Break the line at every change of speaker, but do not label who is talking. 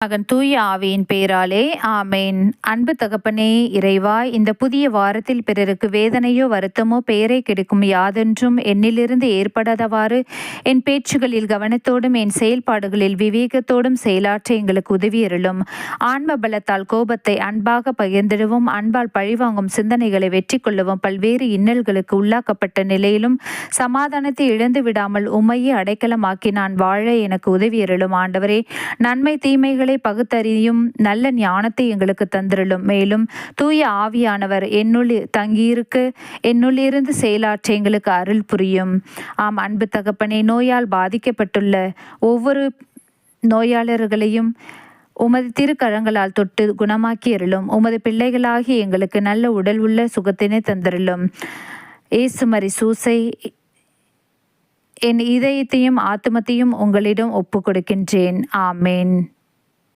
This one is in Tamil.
மகன் தூய ஆவியின் பெயராலே ஆமேன். அன்பு தகப்பனே இறைவா, இந்த புதிய வாரத்தில் பிறருக்கு வேதனையோ வருத்தமோ பெயரை கெடுக்கும் யாதொன்றும் என்னிலிருந்து ஏற்படாதவாறு என் பேச்சுகளில் கவனத்தோடும் என் செயல்பாடுகளில் விவேகத்தோடும் செயலாற்ற எங்களுக்கு உதவியருளும். ஆன்ம பலத்தால் கோபத்தை அன்பாக பகிர்ந்திடவும், அன்பால் பழிவாங்கும் சிந்தனைகளை வெற்றி கொள்ளவும், பல்வேறு இன்னல்களுக்கு உள்ளாக்கப்பட்ட நிலையிலும் சமாதானத்தை இழந்து விடாமல் உம்மையே அடைக்கலமாக்கி நான் வாழ எனக்கு உதவியருளும். ஆண்டவரே, நன்மை தீமைகள் பகுத்தறியும் நல்ல ஞானத்தை எங்களுக்கு தந்திரலும். மேலும் தூய ஆவியானவர் என்னுள் தங்கியிருக்க என்னுள் இருந்து செயலாற்ற எங்களுக்கு அருள் புரியும். ஆம் அன்பு தகப்பனே, நோயால் பாதிக்கப்பட்டுள்ள ஒவ்வொரு நோயாளர்களையும் உமது திருக்கரங்களால் தொட்டு குணமாக்கி அருளும். உமது பிள்ளைகளாகி எங்களுக்கு நல்ல உடல் உள்ள சுகத்தினை தந்திரலும். ஏசுமரி சூசை, என் இதயத்தையும் ஆத்துமத்தையும் உங்களிடம் ஒப்பு கொடுக்கின்றேன். ஆமேன்.